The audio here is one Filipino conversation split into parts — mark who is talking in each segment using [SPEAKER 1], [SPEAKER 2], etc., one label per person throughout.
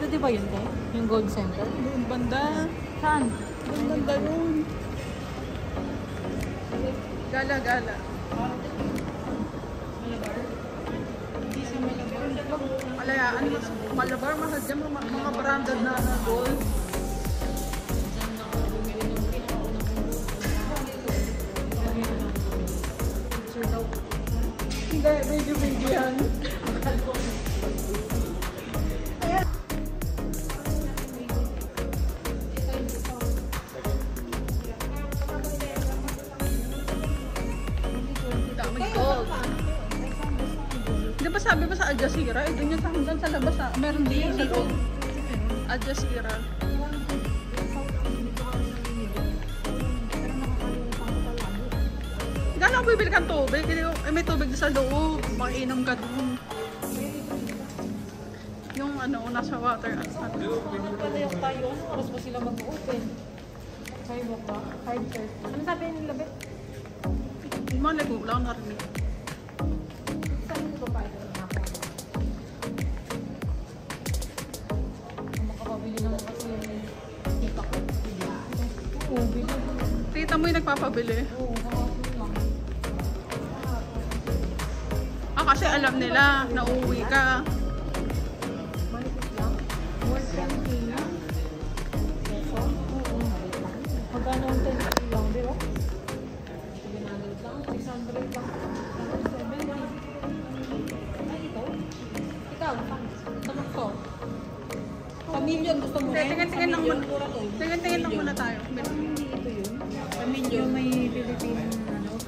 [SPEAKER 1] Pwede ba yun tayo? Yung Gold Center?
[SPEAKER 2] Doon banda.
[SPEAKER 1] Saan?
[SPEAKER 2] Doon banda doon. Gala-gala. Alayaan mas Malabar, mahal dyan mga branded na gold. Hindi, medyo yan. Di ba sabi ba sa Al Jazeera? Eh, doon yung hanggang sa labas ha. Meron din sa loob. Al Jazeera. Gano'n bibili kang tubig? Eh, may tubig sa loob. Makainom ka doon. Yung ano, nasa water.
[SPEAKER 1] Palayak tayo. Oras ba sila mag-open? 5 o'clock? 5:30. Ano sabi nila, Bet?
[SPEAKER 2] Malay ko, wala akong narinig.
[SPEAKER 1] Saan nito pa ito? Makakabili naman kasi yung tita ko. Oo, bili.
[SPEAKER 2] Tita mo yung nagpapabili?
[SPEAKER 1] Oo, kahapon lang.
[SPEAKER 2] Ah, kasi alam nila na uuwi ka.
[SPEAKER 1] Malipit lang. 120 lang. Peso? Oo, malipit lang. Magkano ang 10 lang, di ba? 700 lang, 600 lang. 700. Ay, ito? Ikaw, tanong ko. Pamilyon, gusto mo rin?
[SPEAKER 2] Tingin-tingin lang muna. Tingin-tingin lang muna tayo.
[SPEAKER 1] Hindi ito yun. Pamilyon, may Philippine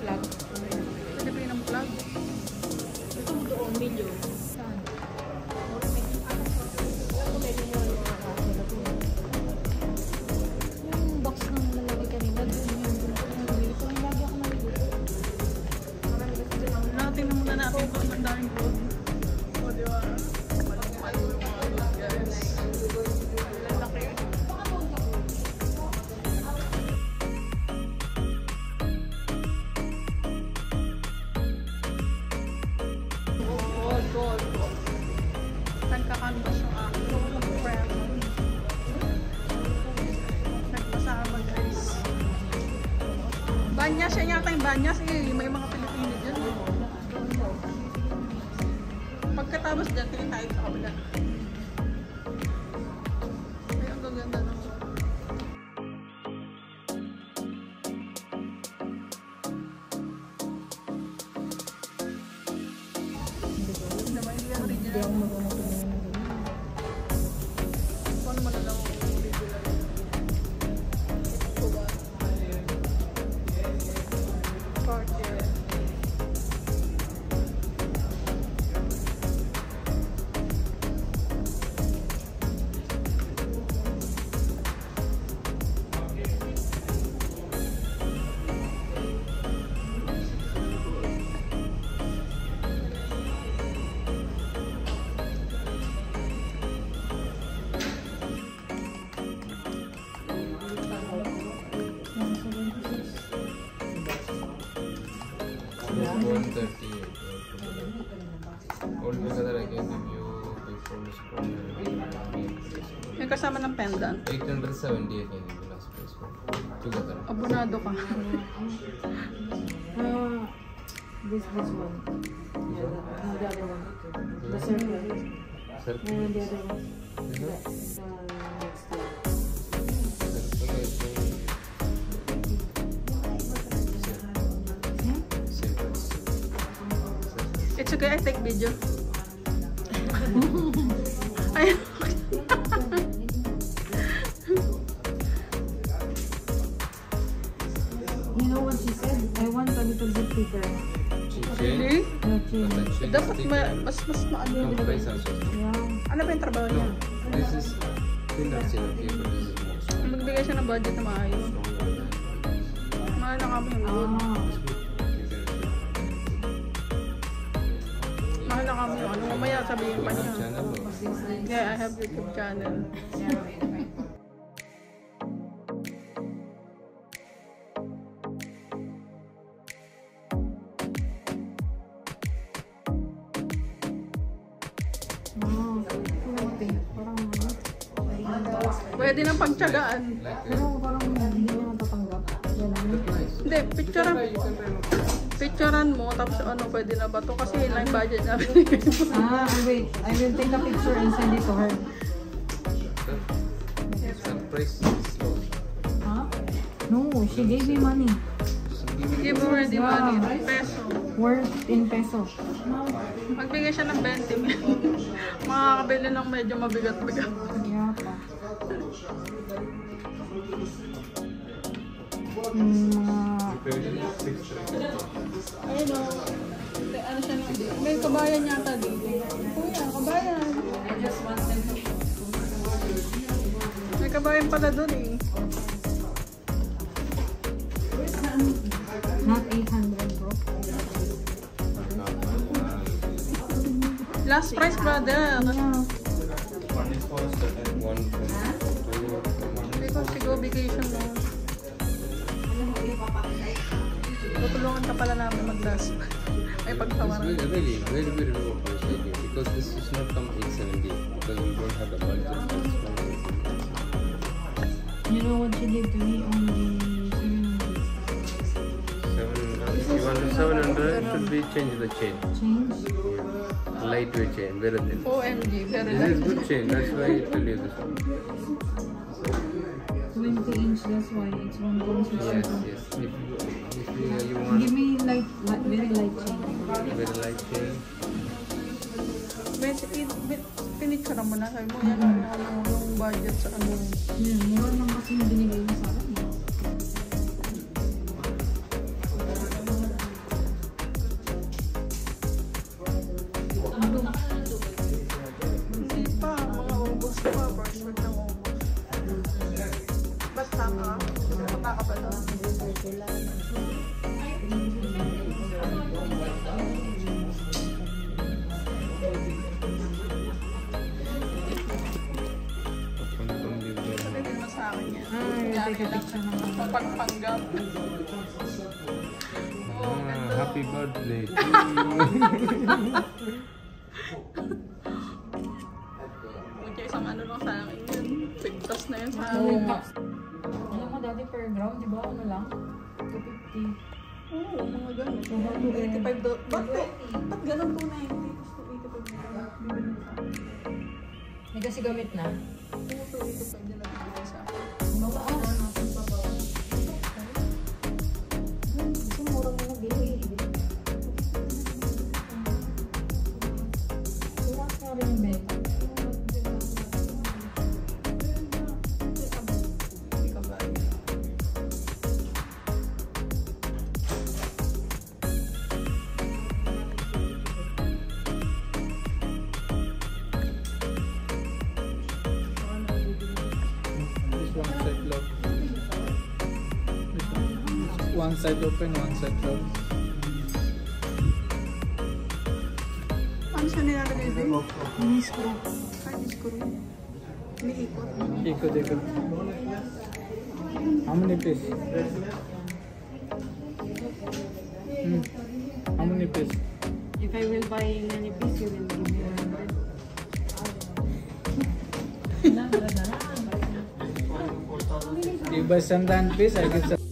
[SPEAKER 1] flag.
[SPEAKER 2] Filipinong flag.
[SPEAKER 1] Gusto mo doon, milyon. Saan? Yung box ng lalagay kanina, doon yung nabili ko. Yung lagi ako naliguto.
[SPEAKER 2] Tingnan muna natin kung ang daming gold. O, di ba? Malakmal yung mga gold, guys. Lalaki. Gold. Nagkakanvas yung aking friend. Nagpasama, guys. Banyas, yan yata yung Banyas. Eh, may mga Pilipino dyan. Pagkatapos dyan, tingin tayo sa kabila. Ay, ang gaganda ng
[SPEAKER 1] Hindi ako marunong tumingin.
[SPEAKER 2] paano malalaman kung original? Ito ba? Cartier.
[SPEAKER 3] Altogether, I can give you before
[SPEAKER 2] May kasama ng pendant.
[SPEAKER 3] 870 I can give you last price for together.
[SPEAKER 2] Abonado ka.
[SPEAKER 1] This one. Yeah, the other one. The circle.
[SPEAKER 3] Circle?
[SPEAKER 1] And the other one.
[SPEAKER 3] This one?
[SPEAKER 1] Next one.
[SPEAKER 2] It's okay, I take video. Ay.
[SPEAKER 1] You know what she said? I want a little bit bigger.
[SPEAKER 2] Really?
[SPEAKER 1] No, she.
[SPEAKER 2] Dapat mas maano yung
[SPEAKER 3] Price also.
[SPEAKER 1] Yeah.
[SPEAKER 2] Ano ba yung trabaho niya?
[SPEAKER 3] This is thinner siya. Okay, but this is more strong.
[SPEAKER 2] Magbigay siya ng budget na maayos. Mahal na kami yung gold. Mahal na kami yung ano. Mamaya sabihin pa niya.
[SPEAKER 3] Channel or?
[SPEAKER 2] Yeah, I have YouTube channel.
[SPEAKER 1] Parang
[SPEAKER 2] Pwede nang pagtsagaan.
[SPEAKER 1] Pero parang hindi niya matatanggap.
[SPEAKER 2] Hindi, picturean mo, tapos ano, pwede na ba to? Kasi yun lang yung budget namin.
[SPEAKER 1] Wait. I will take a picture and send it to her.
[SPEAKER 3] Price is low.
[SPEAKER 1] Huh? No, she gave me money.
[SPEAKER 2] Give already money, peso.
[SPEAKER 1] Worth in peso.
[SPEAKER 2] Magbigay siya ng 20 mil. Makakabili ng medyo mabigat-bigat.
[SPEAKER 1] Yeah pa. Mga...
[SPEAKER 2] Ayun o. Ano siya nung... May kabayan yata dito. Kuya, kabayan. May kabayan pala doon eh.
[SPEAKER 1] Not 800 bro.
[SPEAKER 2] Last price, brother.
[SPEAKER 1] Yeah.
[SPEAKER 2] Because she go vacation mo. Tutulungan ka pala namin mag-last. Ay pagtawaran.
[SPEAKER 3] It's really very low price idea because this is not come 870 because we don't have the budget.
[SPEAKER 1] You know what she did to me? Only
[SPEAKER 3] 700. If you want to 700, should be change the chain.
[SPEAKER 1] change.
[SPEAKER 3] Lightweight chain, very thin.
[SPEAKER 2] OMG, very
[SPEAKER 3] This is
[SPEAKER 2] light.
[SPEAKER 3] good chain. That's why I tell you this one.
[SPEAKER 1] 20 inch, that's why it's 1.6.
[SPEAKER 3] Yes, yes. If you want
[SPEAKER 1] Give me like very light chain.
[SPEAKER 3] very light chain.
[SPEAKER 2] Pinicture mo na. Sabi mo yan yung budget sa ano.
[SPEAKER 1] Yun, mura lang kasi yung binigay mo sa akin.
[SPEAKER 2] Hindi pa, mga ubos pa. First week ng ubos. Basta ka? Basta ka pa doon? Sabi naman sa akin yan.
[SPEAKER 1] Take a picture naman.
[SPEAKER 2] Pagpanggap.
[SPEAKER 3] Happy birthday.
[SPEAKER 2] Kaya isang ano lang sa akin yun. Pigtas na yun sa
[SPEAKER 1] Oo
[SPEAKER 2] akin.
[SPEAKER 1] nga. Alam mo dati per gram, di ba? Ano lang? 250.
[SPEAKER 2] Oo, mga ganun.
[SPEAKER 1] 285
[SPEAKER 2] $85. Ba't ganun 290?
[SPEAKER 1] May kasi gamit na.
[SPEAKER 2] Oo, 285 din natin sa akin.
[SPEAKER 1] Mataas. Gusto mura mo na bili. Wala ka rin yung beta.
[SPEAKER 2] Hindi ka ba?
[SPEAKER 4] This one side lock. This one side open, one side lock.
[SPEAKER 2] Ano siya nilalagay din?
[SPEAKER 1] Mini screw.
[SPEAKER 2] Ay, screw. Iniikot.
[SPEAKER 4] Ikot, ikot. How many piece? How many piece?
[SPEAKER 1] If I will buy many piece, you will give me 100.
[SPEAKER 4] You buy 7 piece, I give 7.